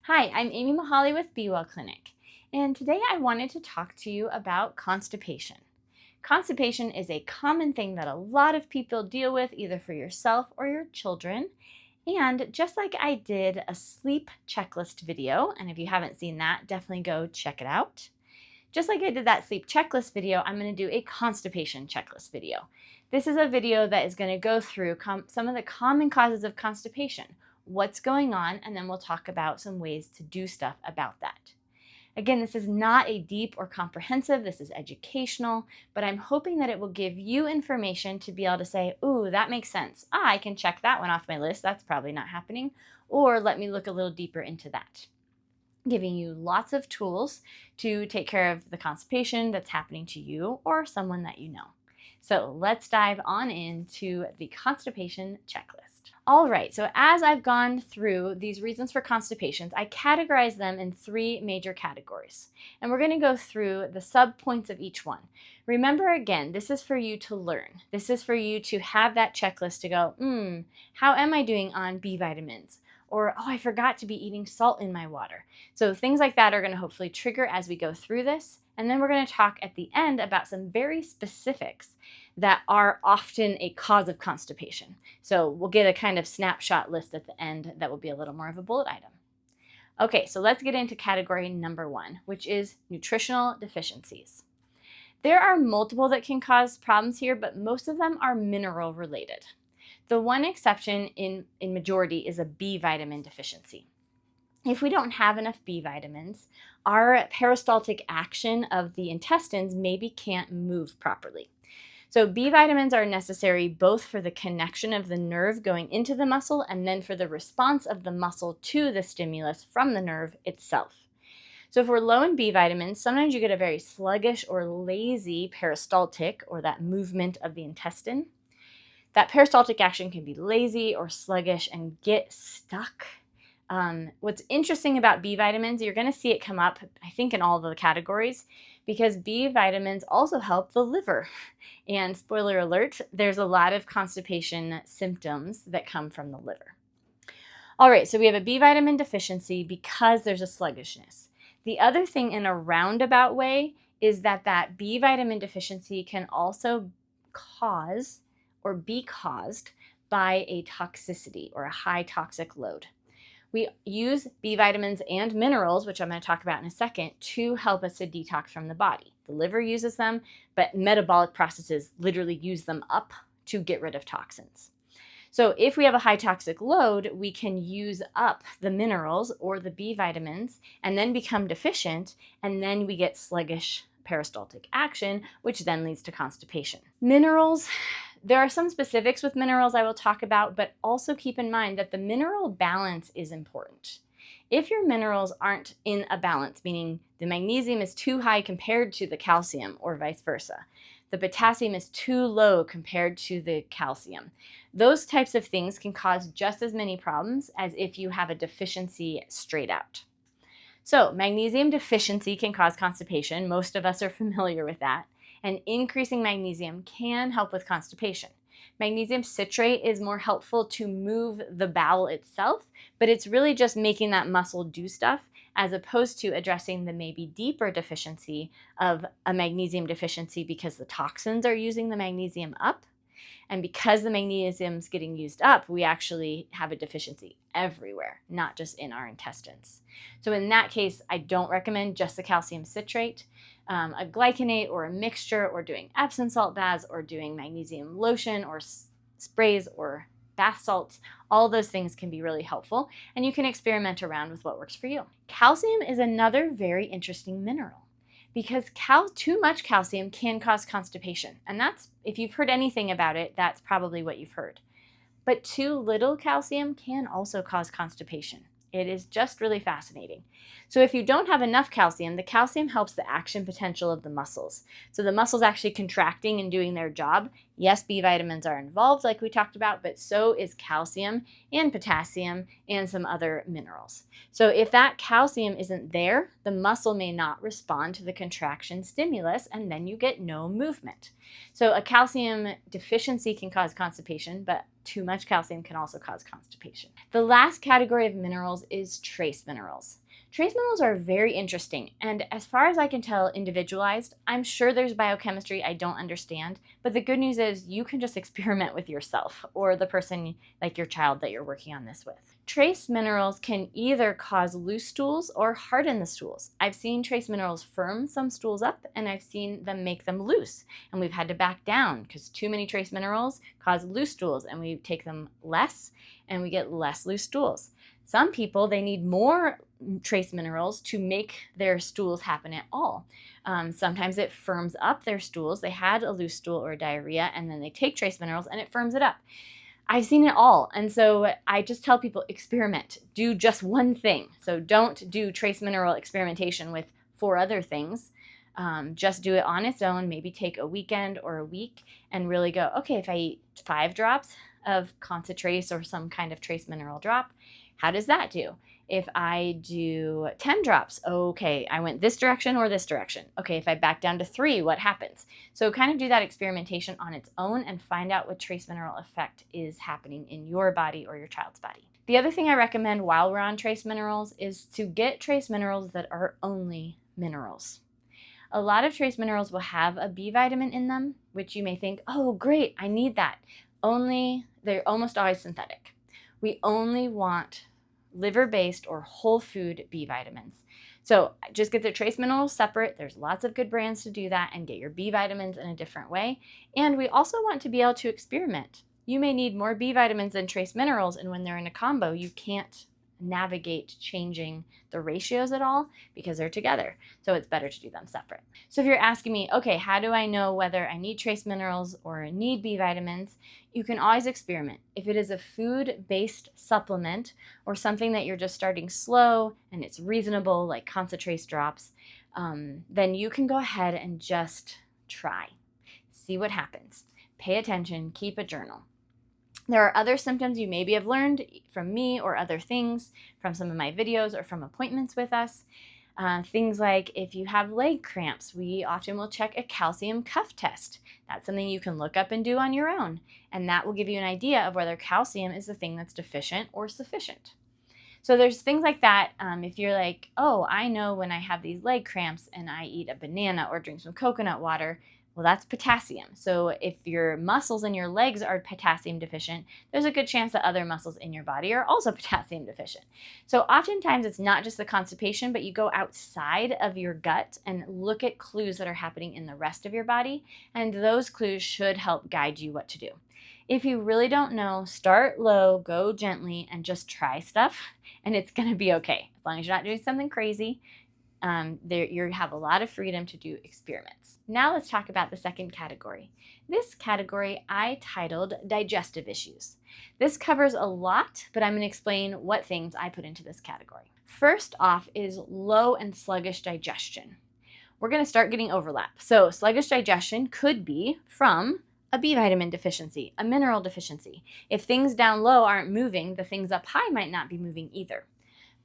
Hi, I'm Amy Mahali with Be Well Clinic, and today I wanted to talk to you about constipation. Constipation is a common thing that a lot of people deal with, either for yourself or your children. And just like I did a sleep checklist video, and if you haven't seen that, definitely go check it out. Just like I did that sleep checklist video, I'm going to do a constipation checklist video. This is a video that is going to go through some of the common causes of constipation, what's going on, and then we'll talk about some ways to do stuff about that. Again, this is not a deep or comprehensive, this is educational, but I'm hoping that it will give you information to be able to say, ooh, that makes sense. I can check that one off my list, that's probably not happening, or let me look a little deeper into that. Giving you lots of tools to take care of the constipation that's happening to you or someone that you know. So let's dive on into the constipation checklist. All right, so as I've gone through these reasons for constipations, I categorize them in three major categories. And we're going to go through the sub-points of each one. Remember, again, this is for you to learn. This is for you to have that checklist to go, how am I doing on B vitamins? Or, oh, I forgot to be eating salt in my water. So things like that are going to hopefully trigger as we go through this. And then we're going to talk at the end about some very specifics that are often a cause of constipation. So we'll get a kind of snapshot list at the end that will be a little more of a bullet item. Okay, so let's get into category number one, which is nutritional deficiencies. There are multiple that can cause problems here, but most of them are mineral related. The one exception in majority is a B vitamin deficiency. If we don't have enough B vitamins, our peristaltic action of the intestines maybe can't move properly. So B vitamins are necessary both for the connection of the nerve going into the muscle and then for the response of the muscle to the stimulus from the nerve itself. So if we're low in B vitamins, sometimes you get a very sluggish or lazy peristaltic, or that movement of the intestine. That peristaltic action can be lazy or sluggish and get stuck. What's interesting about B vitamins, you're going to see it come up, I think, in all the categories, because B vitamins also help the liver. And spoiler alert, there's a lot of constipation symptoms that come from the liver. All right, so we have a B vitamin deficiency because there's a sluggishness. The other thing in a roundabout way is that B vitamin deficiency can also cause or be caused by a toxicity or a high toxic load. We use B vitamins and minerals, which I'm going to talk about in a second, to help us to detox from the body. The liver uses them, but metabolic processes literally use them up to get rid of toxins. So if we have a high toxic load, we can use up the minerals or the B vitamins and then become deficient, and then we get sluggish peristaltic action, which then leads to constipation. Minerals, there are some specifics with minerals I will talk about, but also keep in mind that the mineral balance is important. If your minerals aren't in a balance, meaning the magnesium is too high compared to the calcium or vice versa, the potassium is too low compared to the calcium, those types of things can cause just as many problems as if you have a deficiency straight out. So magnesium deficiency can cause constipation. Most of us are familiar with that. And increasing magnesium can help with constipation. Magnesium citrate is more helpful to move the bowel itself, but it's really just making that muscle do stuff as opposed to addressing the maybe deeper deficiency of a magnesium deficiency because the toxins are using the magnesium up. And because the magnesium is getting used up, we actually have a deficiency everywhere, not just in our intestines. So in that case, I don't recommend just the calcium citrate. A glycinate or a mixture, or doing Epsom salt baths, or doing magnesium lotion or sprays or bath salts, all those things can be really helpful, and you can experiment around with what works for you. Calcium is another very interesting mineral because too much calcium can cause constipation, and that's, if you've heard anything about it, that's probably what you've heard. But too little calcium can also cause constipation. It is just really fascinating. So if you don't have enough calcium, the calcium helps the action potential of the muscles. So the muscles actually contracting and doing their job Yes, B vitamins are involved like we talked about, but so is calcium and potassium and some other minerals. So if that calcium isn't there, the muscle may not respond to the contraction stimulus, and then you get no movement. So a calcium deficiency can cause constipation, but too much calcium can also cause constipation. The last category of minerals is trace minerals. Trace minerals are very interesting, and as far as I can tell, individualized. I'm sure there's biochemistry I don't understand, but the good news is you can just experiment with yourself or the person, like your child, that you're working on this with. Trace minerals can either cause loose stools or harden the stools. I've seen trace minerals firm some stools up, and I've seen them make them loose, and we've had to back down because too many trace minerals cause loose stools, and we take them less, and we get less loose stools. Some people, they need more trace minerals to make their stools happen at all. Sometimes it firms up their stools. They had a loose stool or diarrhea, and then they take trace minerals and it firms it up. I've seen it all. And so I just tell people, experiment. Do just one thing. So don't do trace mineral experimentation with 4 other things. Just do it on its own. Maybe take a weekend or a week and really go, okay, if I eat 5 drops of concentrates or some kind of trace mineral drop, how does that do? If I do 10 drops, okay, I went this direction or this direction. Okay, if I back down to 3, what happens? So kind of do that experimentation on its own and find out what trace mineral effect is happening in your body or your child's body. The other thing I recommend while we're on trace minerals is to get trace minerals that are only minerals. A lot of trace minerals will have a B vitamin in them, which you may think, oh, great, I need that. They're almost always synthetic. We only want liver-based or whole food B vitamins. So just get the trace minerals separate. There's lots of good brands to do that, and get your B vitamins in a different way. And we also want to be able to experiment. You may need more B vitamins than trace minerals, and when they're in a combo, you can't navigate changing the ratios at all because they're together. So it's better to do them separate. So if you're asking me, okay, how do I know whether I need trace minerals or need B vitamins? You can always experiment. If it is a food-based supplement or something that you're just starting slow and it's reasonable, like concentrate drops, then you can go ahead and just try. See what happens. Pay attention, keep a journal. There are other symptoms you maybe have learned from me or other things from some of my videos or from appointments with us. Things like if you have leg cramps, we often will check a calcium cuff test. That's something you can look up and do on your own, and that will give you an idea of whether calcium is the thing that's deficient or sufficient. So there's things like that. If you're like, oh, I know when I have these leg cramps and I eat a banana or drink some coconut water, well, that's potassium. So if your muscles in your legs are potassium deficient, there's a good chance that other muscles in your body are also potassium deficient. So oftentimes it's not just the constipation, but you go outside of your gut and look at clues that are happening in the rest of your body, and those clues should help guide you what to do. If you really don't know, start low, go gently, and just try stuff, and it's going to be okay. As long as you're not doing something crazy, you have a lot of freedom to do experiments. Now let's talk about the second category. This category I titled digestive issues. This covers a lot, but I'm going to explain what things I put into this category. First off is low and sluggish digestion. We're going to start getting overlap. So sluggish digestion could be from a B vitamin deficiency, a mineral deficiency. If things down low aren't moving, the things up high might not be moving either.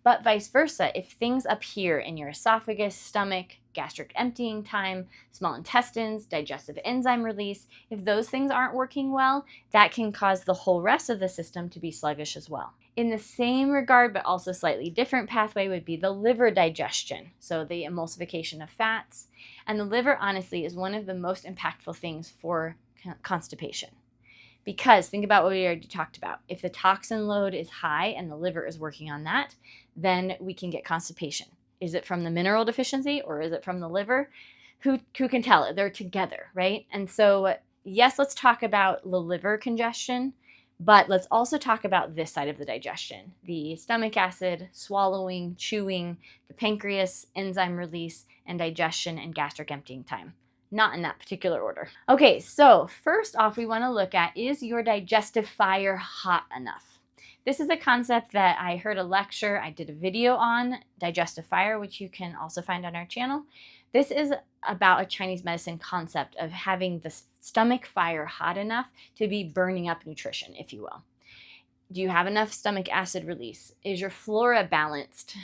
But vice versa, if things up here in your esophagus, stomach, gastric emptying time, small intestines, digestive enzyme release, if those things aren't working well, that can cause the whole rest of the system to be sluggish as well. In the same regard, but also slightly different pathway, would be the liver digestion, so the emulsification of fats. And the liver, honestly, is one of the most impactful things for constipation. Because think about what we already talked about. If the toxin load is high and the liver is working on that, then we can get constipation. Is it from the mineral deficiency or is it from the liver? Who can tell? They're together, right? And so, yes, let's talk about the liver congestion, but let's also talk about this side of the digestion. The stomach acid, swallowing, chewing, the pancreas, enzyme release, and digestion and gastric emptying time. Not in that particular order. Okay, so first off, we want to look at, is your digestive fire hot enough? This is a concept that I heard a lecture, I did a video on digestive fire, which you can also find on our channel. This is about a Chinese medicine concept of having the stomach fire hot enough to be burning up nutrition, if you will. Do you have enough stomach acid release? Is your flora balanced?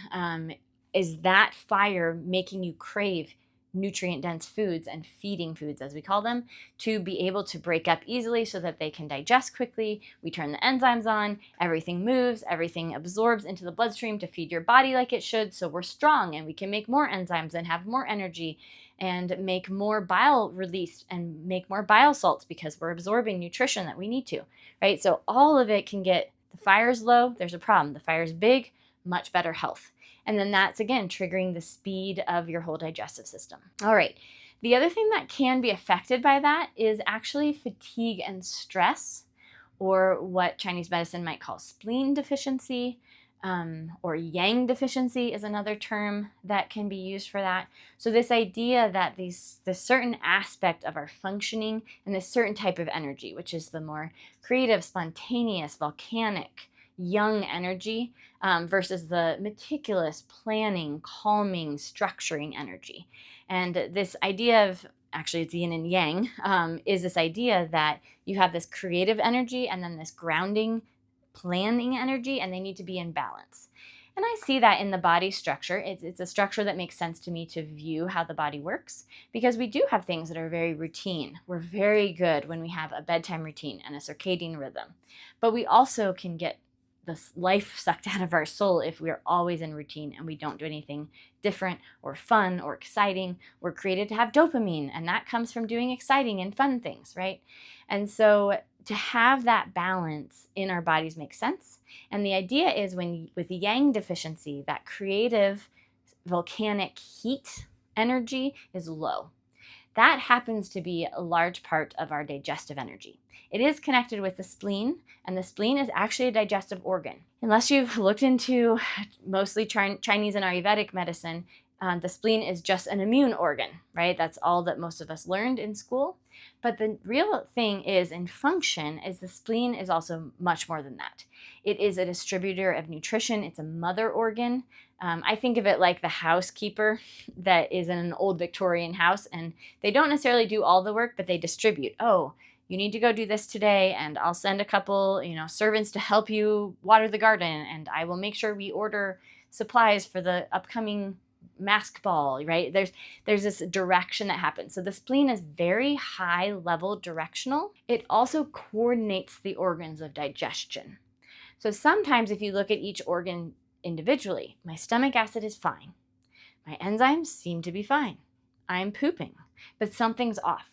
Is that fire making you crave nutrient-dense foods and feeding foods, as we call them, to be able to break up easily so that they can digest quickly? We turn the enzymes on, everything moves, everything absorbs into the bloodstream to feed your body like it should, so we're strong and we can make more enzymes and have more energy and make more bile release and make more bile salts because we're absorbing nutrition that we need to, right? So all of it can get, the fire's low, there's a problem. The fire's big, much better health. And then that's, again, triggering the speed of your whole digestive system. All right. The other thing that can be affected by that is actually fatigue and stress, or what Chinese medicine might call spleen deficiency, or yang deficiency is another term that can be used for that. So this idea that this certain aspect of our functioning and this certain type of energy, which is the more creative, spontaneous, volcanic, young energy, versus the meticulous, planning, calming, structuring energy. And this idea of, actually it's yin and yang, is this idea that you have this creative energy and then this grounding, planning energy, and they need to be in balance. And I see that in the body structure. It's a structure that makes sense to me to view how the body works, because we do have things that are very routine. We're very good when we have a bedtime routine and a circadian rhythm. But we also can get the life sucked out of our soul if we're always in routine and we don't do anything different or fun or exciting. We're created to have dopamine, and that comes from doing exciting and fun things, right? And so to have that balance in our bodies makes sense. And the idea is, when with the yang deficiency, that creative volcanic heat energy is low. That happens to be a large part of our digestive energy. It is connected with the spleen, and the spleen is actually a digestive organ. Unless you've looked into mostly Chinese and Ayurvedic medicine, the spleen is just an immune organ, right? That's all that most of us learned in school. But the real thing is, in function, is the spleen is also much more than that. It is a distributor of nutrition. It's a mother organ. I think of it like the housekeeper that is in an old Victorian house, and they don't necessarily do all the work, but they distribute. Oh, you need to go do this today, and I'll send a couple, servants to help you water the garden, and I will make sure we order supplies for the upcoming mask ball, right? There's this direction that happens. So the spleen is very high level directional. It also coordinates the organs of digestion. So sometimes if you look at each organ individually, my stomach acid is fine. My enzymes seem to be fine. I'm pooping, but something's off.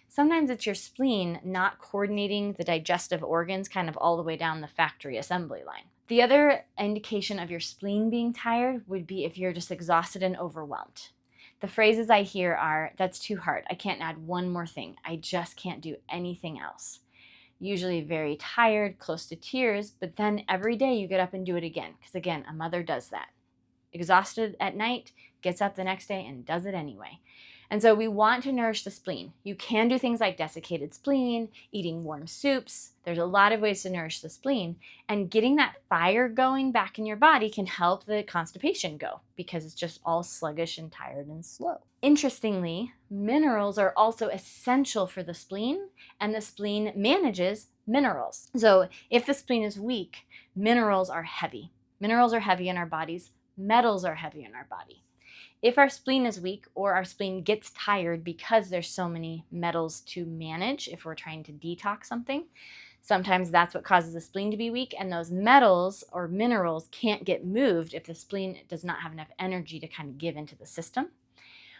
Sometimes it's your spleen not coordinating the digestive organs kind of all the way down the factory assembly line. The other indication of your spleen being tired would be if you're just exhausted and overwhelmed. The phrases I hear are, that's too hard. I can't add one more thing. I just can't do anything else. Usually very tired, close to tears, but then every day you get up and do it again. Because again, a mother does that. Exhausted at night, gets up the next day and does it anyway. And so we want to nourish the spleen. You can do things like desiccated spleen, eating warm soups. There's a lot of ways to nourish the spleen. And getting that fire going back in your body can help the constipation go, because it's just all sluggish and tired and slow. Interestingly, minerals are also essential for the spleen, and the spleen manages minerals. So if the spleen is weak, minerals are heavy. Minerals are heavy in our bodies. Metals are heavy in our body. If our spleen is weak, or our spleen gets tired because there's so many metals to manage, if we're trying to detox something, sometimes that's what causes the spleen to be weak, and those metals or minerals can't get moved if the spleen does not have enough energy to kind of give into the system.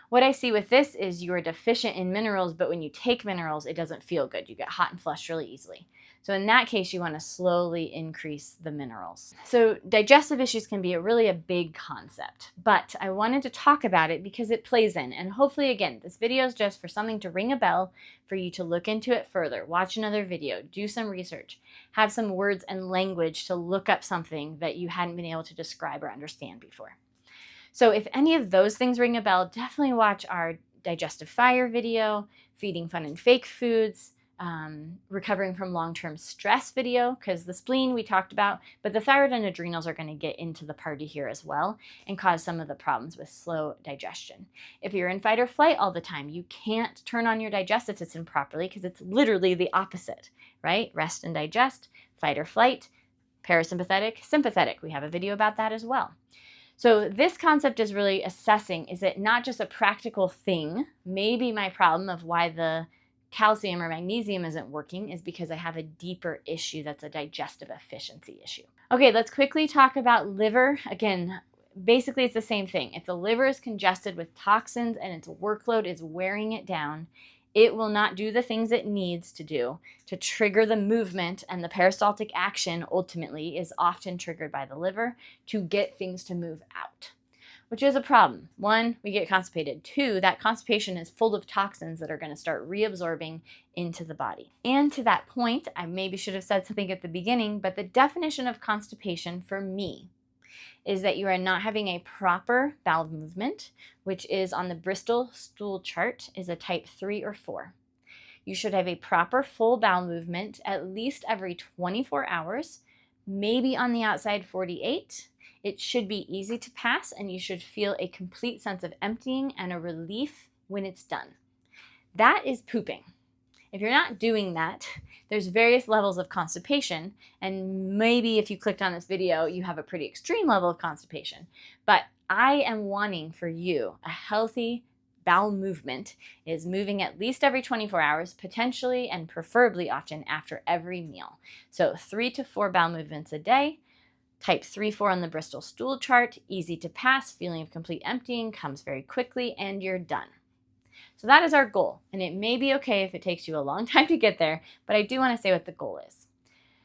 What I see with this is you are deficient in minerals, but when you take minerals, it doesn't feel good. You get hot and flushed really easily. So in that case, you want to slowly increase the minerals. So digestive issues can be really a big concept, but I wanted to talk about it because it plays in. And hopefully, again, this video is just for something to ring a bell for you to look into it further, watch another video, do some research, have some words and language to look up something that you hadn't been able to describe or understand before. So if any of those things ring a bell, definitely watch our digestive fire video, feeding fun and fake foods, recovering from long-term stress video, because the spleen we talked about, but the thyroid and adrenals are going to get into the party here as well and cause some of the problems with slow digestion. If you're in fight or flight all the time, you can't turn on your digestive system properly because it's literally the opposite, right? Rest and digest, fight or flight, parasympathetic, sympathetic. We have a video about that as well. So this concept is really assessing, is it not just a practical thing? Maybe my problem of why the calcium or magnesium isn't working is because I have a deeper issue that's a digestive efficiency issue. Okay, let's quickly talk about liver. Again, basically it's the same thing. If the liver is congested with toxins and its workload is wearing it down, it will not do the things it needs to do to trigger the movement, and the peristaltic action ultimately is often triggered by the liver to get things to move out, which is a problem. 1, we get constipated. 2, that constipation is full of toxins that are going to start reabsorbing into the body. And to that point, I maybe should have said something at the beginning, but the definition of constipation for me is that you are not having a proper bowel movement, which is on the Bristol stool chart is a type 3 or 4. You should have a proper full bowel movement at least every 24 hours, maybe on the outside 48. It should be easy to pass, and you should feel a complete sense of emptying and a relief when it's done. That is pooping. If you're not doing that, there's various levels of constipation, and maybe if you clicked on this video, you have a pretty extreme level of constipation. But I am wanting for you a healthy bowel movement is moving at least every 24 hours, potentially and preferably often after every meal. So 3 to 4 bowel movements a day. Type 3-4 on the Bristol stool chart, easy to pass, feeling of complete emptying, comes very quickly, and you're done. So that is our goal, and it may be okay if it takes you a long time to get there, but I do want to say what the goal is.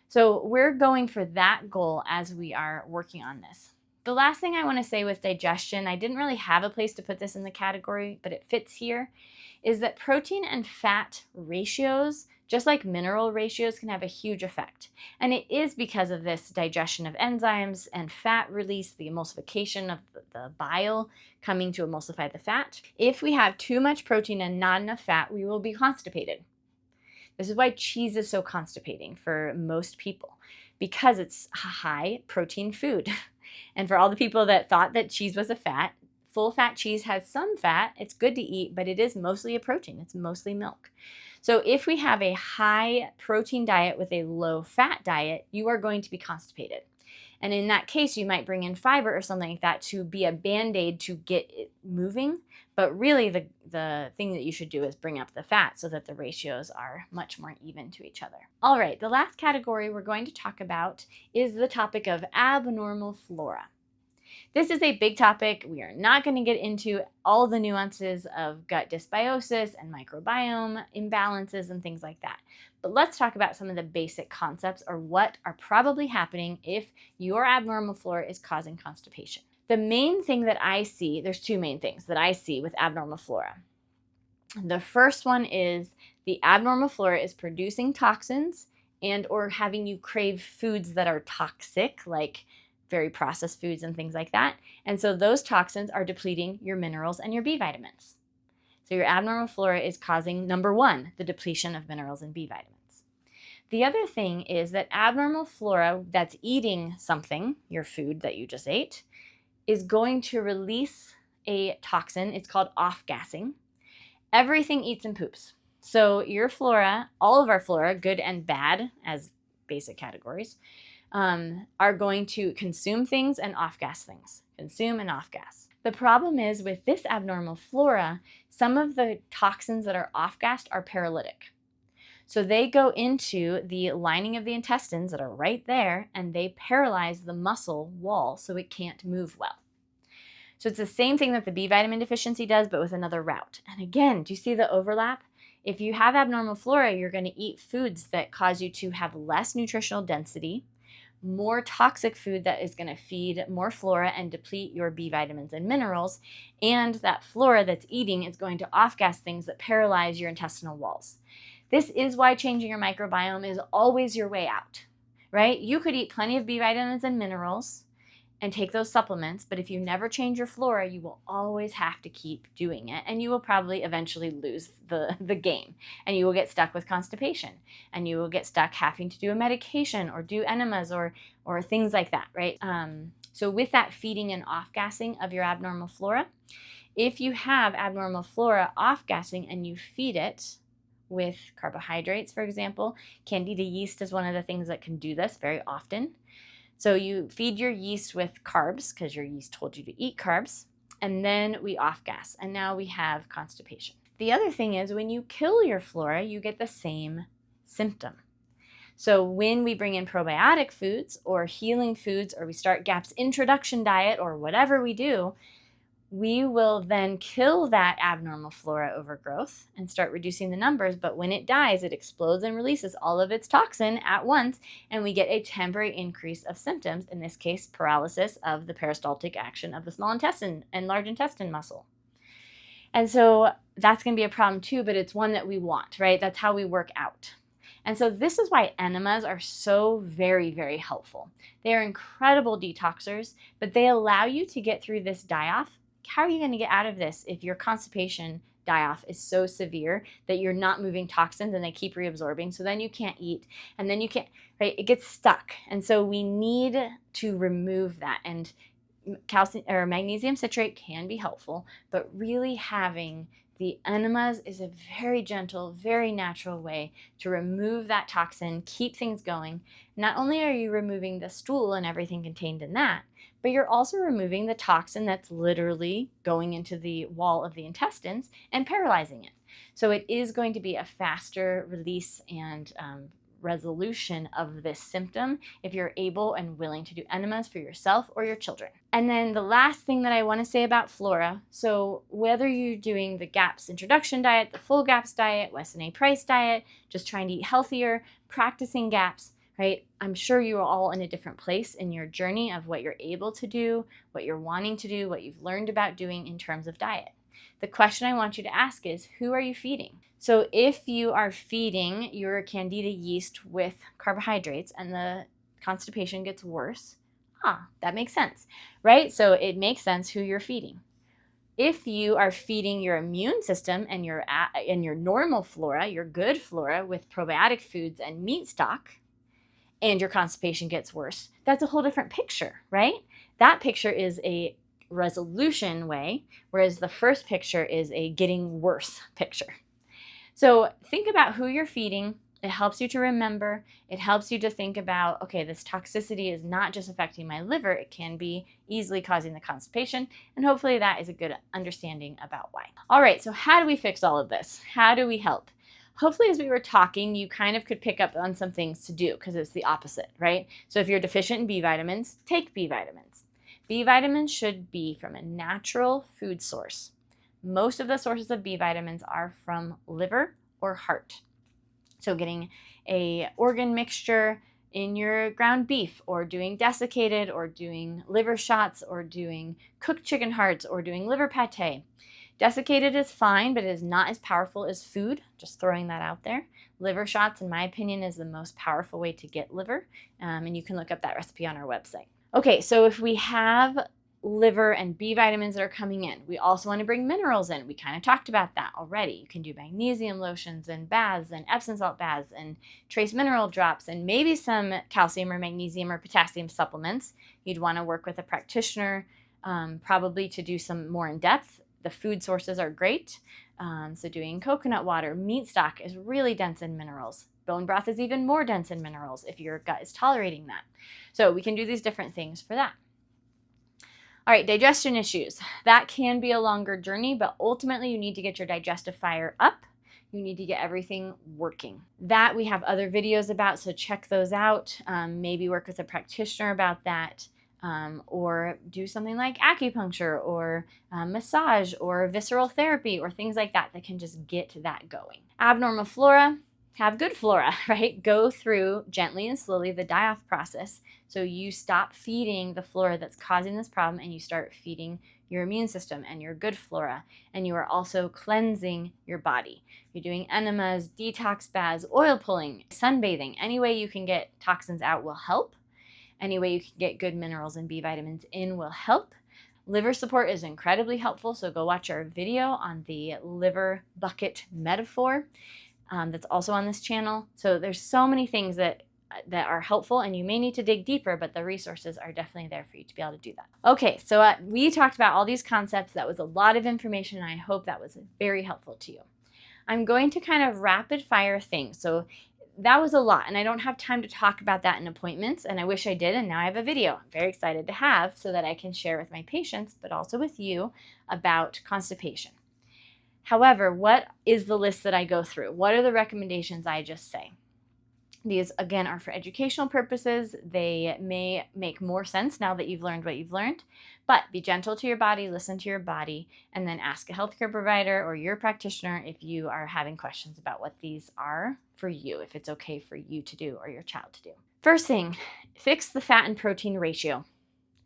So we're going for that goal as we are working on this. The last thing I want to say with digestion, I didn't really have a place to put this in the category, but it fits here, is that protein and fat ratios, just like mineral ratios, can have a huge effect. And it is because of this digestion of enzymes and fat release, the emulsification of the bile coming to emulsify the fat. If we have too much protein and not enough fat, we will be constipated. This is why cheese is so constipating for most people, because it's a high protein food. And for all the people that thought that cheese was a fat, full fat cheese has some fat. It's good to eat, but it is mostly a protein. It's mostly milk. So if we have a high protein diet with a low fat diet, you are going to be constipated. And in that case, you might bring in fiber or something like that to be a band-aid to get it moving. But really the thing that you should do is bring up the fat so that the ratios are much more even to each other. All right, the last category we're going to talk about is the topic of abnormal flora. This is a big topic. We are not going to get into all the nuances of gut dysbiosis and microbiome imbalances and things like that. But let's talk about some of the basic concepts, or what are probably happening if your abnormal flora is causing constipation. The main thing that I see, there's 2 main things that I see with abnormal flora. The first one is the abnormal flora is producing toxins and or having you crave foods that are toxic, like very processed foods and things like that. And so those toxins are depleting your minerals and your B vitamins. So your abnormal flora is causing, number 1, the depletion of minerals and B vitamins. The other thing is that abnormal flora that's eating something, your food that you just ate, is going to release a toxin. It's called off-gassing. Everything eats and poops. So your flora, all of our flora, good and bad as basic categories, are going to consume things and off-gas things. Consume and off-gas. The problem is with this abnormal flora, some of the toxins that are off-gassed are paralytic. So they go into the lining of the intestines that are right there, and they paralyze the muscle wall so it can't move well. So it's the same thing that the B vitamin deficiency does, but with another route. And again, do you see the overlap? If you have abnormal flora, you're going to eat foods that cause you to have less nutritional density, more toxic food that is going to feed more flora and deplete your B vitamins and minerals, and that flora that's eating is going to off-gas things that paralyze your intestinal walls. This is why changing your microbiome is always your way out, right? You could eat plenty of B vitamins and minerals and take those supplements, but if you never change your flora, you will always have to keep doing it, and you will probably eventually lose the game, and you will get stuck with constipation, and you will get stuck having to do a medication or do enemas or things like that, right? So with that feeding and off-gassing of your abnormal flora, if you have abnormal flora off-gassing and you feed it with carbohydrates, for example, Candida yeast is one of the things that can do this very often. So you feed your yeast with carbs because your yeast told you to eat carbs, and then we off-gas, and now we have constipation. The other thing is when you kill your flora, you get the same symptom. So when we bring in probiotic foods or healing foods, or we start GAPS introduction diet or whatever we do, we will then kill that abnormal flora overgrowth and start reducing the numbers. But when it dies, it explodes and releases all of its toxin at once, and we get a temporary increase of symptoms, in this case, paralysis of the peristaltic action of the small intestine and large intestine muscle. And so that's going to be a problem too, but it's one that we want, right? That's how we work out. And so this is why enemas are so very, very helpful. They are incredible detoxers, but they allow you to get through this die-off. How are you going to get out of this if your constipation die-off is so severe that you're not moving toxins and they keep reabsorbing? So then you can't eat, and then you can't, right? It gets stuck. And so we need to remove that. And calcium or magnesium citrate can be helpful, but really having the enemas is a very gentle, very natural way to remove that toxin, keep things going. Not only are you removing the stool and everything contained in that, but you're also removing the toxin that's literally going into the wall of the intestines and paralyzing it. So it is going to be a faster release and resolution of this symptom if you're able and willing to do enemas for yourself or your children. And then the last thing that I want to say about flora, so whether you're doing the GAPS introduction diet, the full GAPS diet, Weston A. Price diet, just trying to eat healthier, practicing GAPS, right? I'm sure you're all in a different place in your journey of what you're able to do, what you're wanting to do, what you've learned about doing in terms of diet. The question I want you to ask is, who are you feeding? So if you are feeding your Candida yeast with carbohydrates and the constipation gets worse, that makes sense, right? So it makes sense who you're feeding. If you are feeding your immune system and your normal flora, your good flora with probiotic foods and meat stock, and your constipation gets worse, that's a whole different picture, right? That picture is a resolution way, whereas the first picture is a getting worse picture. So think about who you're feeding. It helps you to remember. It helps you to think about, okay, this toxicity is not just affecting my liver, it can be easily causing the constipation, and hopefully that is a good understanding about why. All right, so how do we fix all of this? How do we help? Hopefully, as we were talking, you kind of could pick up on some things to do because it's the opposite, right? So if you're deficient in B vitamins, take B vitamins. B vitamins should be from a natural food source. Most of the sources of B vitamins are from liver or heart. So getting a organ mixture in your ground beef, or doing desiccated, or doing liver shots, or doing cooked chicken hearts, or doing liver pate. Desiccated is fine, but it is not as powerful as food, just throwing that out there. Liver shots, in my opinion, is the most powerful way to get liver, and you can look up that recipe on our website. Okay, so if we have liver and B vitamins that are coming in, we also want to bring minerals in. We kind of talked about that already. You can do magnesium lotions and baths and Epsom salt baths and trace mineral drops and maybe some calcium or magnesium or potassium supplements. You'd want to work with a practitioner probably to do some more in depth. The food sources are great. So doing coconut water, meat stock is really dense in minerals. Bone broth is even more dense in minerals if your gut is tolerating that. So we can do these different things for that. All right, digestion issues. That can be a longer journey, but ultimately you need to get your digestive fire up. You need to get everything working. That we have other videos about, so check those out. Maybe work with a practitioner about that. Or do something like acupuncture or massage or visceral therapy or things like that that can just get that going. Abnormal flora, have good flora, right? Go through gently and slowly the die-off process so you stop feeding the flora that's causing this problem and you start feeding your immune system and your good flora, and you are also cleansing your body. You're doing enemas, detox baths, oil pulling, sunbathing. Any way you can get toxins out will help. Any way you can get good minerals and B vitamins in will help. Liver support is incredibly helpful, so go watch our video on the liver bucket metaphor. That's also on this channel. So there's so many things that are helpful, and you may need to dig deeper, but the resources are definitely there for you to be able to do that. Okay, so we talked about all these concepts. That was a lot of information, and I hope that was very helpful to you. I'm going to kind of rapid fire things. So that was a lot, and I don't have time to talk about that in appointments, and I wish I did, and now I have a video I'm very excited to have so that I can share with my patients, but also with you, about constipation. However, what is the list that I go through? What are the recommendations I just say? These, again, are for educational purposes. They may make more sense now that you've learned what you've learned, but be gentle to your body, listen to your body, and then ask a healthcare provider or your practitioner if you are having questions about what these are for you, if it's okay for you to do or your child to do. First thing, fix the fat and protein ratio.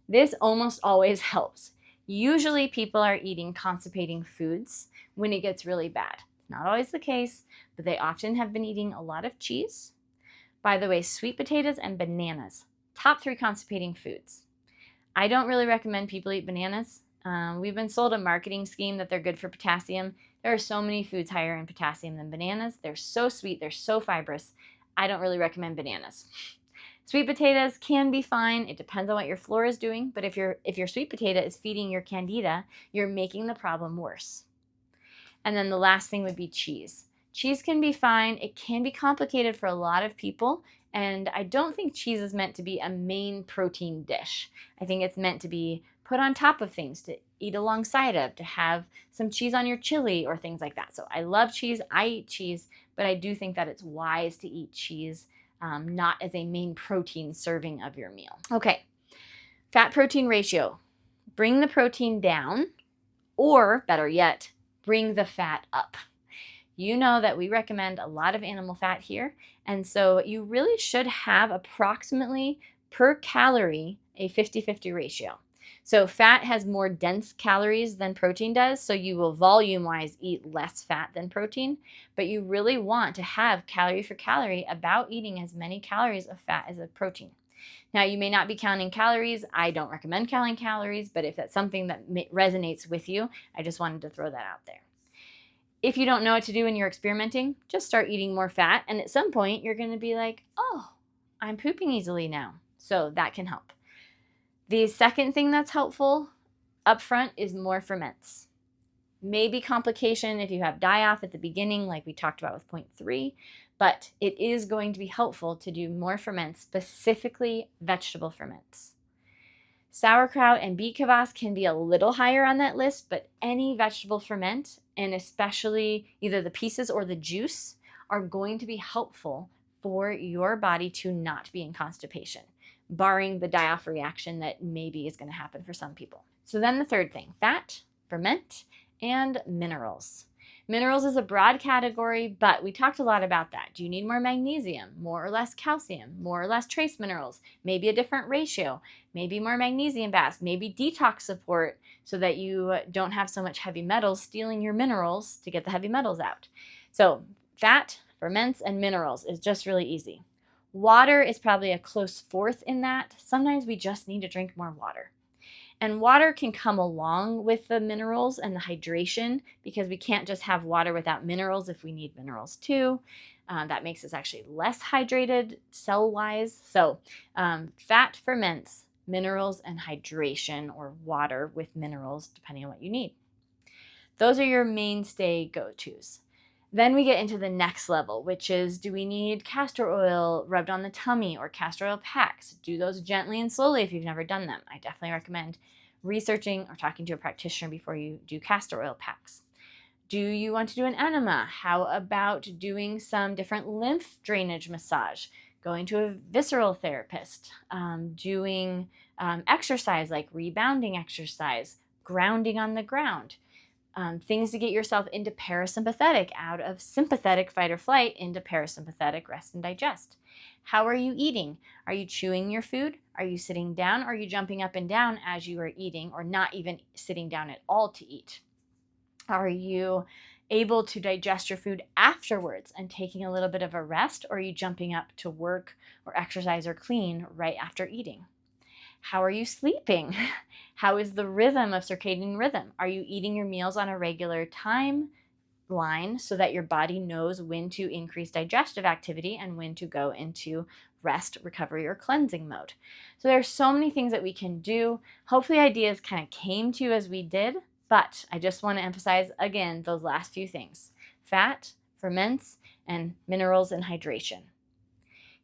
This almost always helps. Usually people are eating constipating foods when it gets really bad. Not always the case, but they often have been eating a lot of cheese. By the way, sweet potatoes and bananas, top 3 constipating foods. I don't really recommend people eat bananas. We've been sold a marketing scheme that they're good for potassium. There are so many foods higher in potassium than bananas. They're so sweet, they're so fibrous. I don't really recommend bananas. Sweet potatoes can be fine. It depends on what your flora is doing, but if your sweet potato is feeding your candida, you're making the problem worse. And then the last thing would be cheese. Cheese can be fine. It can be complicated for a lot of people, and I don't think cheese is meant to be a main protein dish. I think it's meant to be put on top of things, to eat alongside of, to have some cheese on your chili or things like that. So I love cheese. I eat cheese, but I do think that it's wise to eat cheese not as a main protein serving of your meal. Okay, fat protein ratio. Bring the protein down, or better yet, bring the fat up. You know that we recommend a lot of animal fat here, and so you really should have approximately per calorie a 50-50 ratio. So fat has more dense calories than protein does, so you will volume-wise eat less fat than protein, but you really want to have calorie for calorie about eating as many calories of fat as of protein. Now, you may not be counting calories. I don't recommend counting calories, but if that's something that resonates with you, I just wanted to throw that out there. If you don't know what to do when you're experimenting, just start eating more fat, and at some point, you're going to be like, oh, I'm pooping easily now. So that can help. The second thing that's helpful up front is more ferments. Maybe complication if you have die-off at the beginning, like we talked about with point 3, but it is going to be helpful to do more ferments, specifically vegetable ferments. Sauerkraut and beet kvass can be a little higher on that list, but any vegetable ferment, and especially either the pieces or the juice, are going to be helpful for your body to not be in constipation, barring the die-off reaction that maybe is going to happen for some people. So then the third thing, fat, ferment, and minerals. Minerals is a broad category, but we talked a lot about that. Do you need more magnesium, more or less calcium, more or less trace minerals, maybe a different ratio, maybe more magnesium baths, maybe detox support so that you don't have so much heavy metals stealing your minerals to get the heavy metals out. So fat, ferments, and minerals is just really easy. Water is probably a close fourth in that. Sometimes we just need to drink more water. And water can come along with the minerals and the hydration, because we can't just have water without minerals if we need minerals too. That makes us actually less hydrated cell-wise. So fat, ferments, minerals, and hydration, or water with minerals, depending on what you need. Those are your mainstay go-tos. Then we get into the next level, which is, do we need castor oil rubbed on the tummy or castor oil packs? Do those gently and slowly if you've never done them. I definitely recommend researching or talking to a practitioner before you do castor oil packs. Do you want to do an enema? How about doing some different lymph drainage massage? Going to a visceral therapist? Doing exercise like rebounding exercise, grounding on the ground. Things to get yourself into parasympathetic, out of sympathetic fight or flight into parasympathetic rest and digest. How are you eating? Are you chewing your food? Are you sitting down? Are you jumping up and down as you are eating, or not even sitting down at all to eat? Are you able to digest your food afterwards and taking a little bit of a rest, or are you jumping up to work or exercise or clean right after eating? How are you sleeping? How is the rhythm of circadian rhythm? Are you eating your meals on a regular time line so that your body knows when to increase digestive activity and when to go into rest, recovery, or cleansing mode? So there are so many things that we can do. Hopefully ideas kind of came to you as we did, but I just want to emphasize again those last few things: fat, ferments, and minerals and hydration.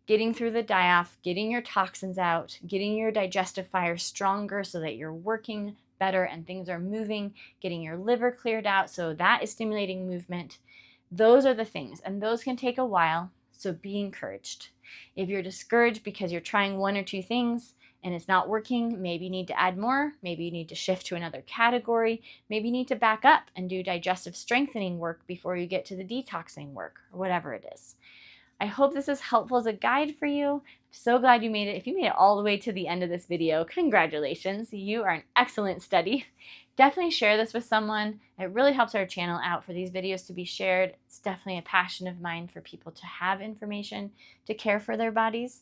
Getting through the die-off, getting your toxins out, getting your digestive fire stronger so that you're working better and things are moving, getting your liver cleared out so that is stimulating movement. Those are the things, and those can take a while, so be encouraged. If you're discouraged because you're trying one or two things and it's not working, maybe you need to add more, maybe you need to shift to another category, maybe you need to back up and do digestive strengthening work before you get to the detoxing work, or whatever it is. I hope this is helpful as a guide for you. I'm so glad you made it. If you made it all the way to the end of this video, congratulations. You are an excellent study. Definitely share this with someone. It really helps our channel out for these videos to be shared. It's definitely a passion of mine for people to have information to care for their bodies.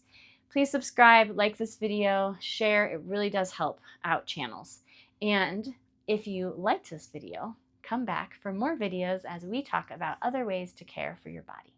Please subscribe, like this video, share. It really does help out channels. And if you liked this video, come back for more videos as we talk about other ways to care for your body.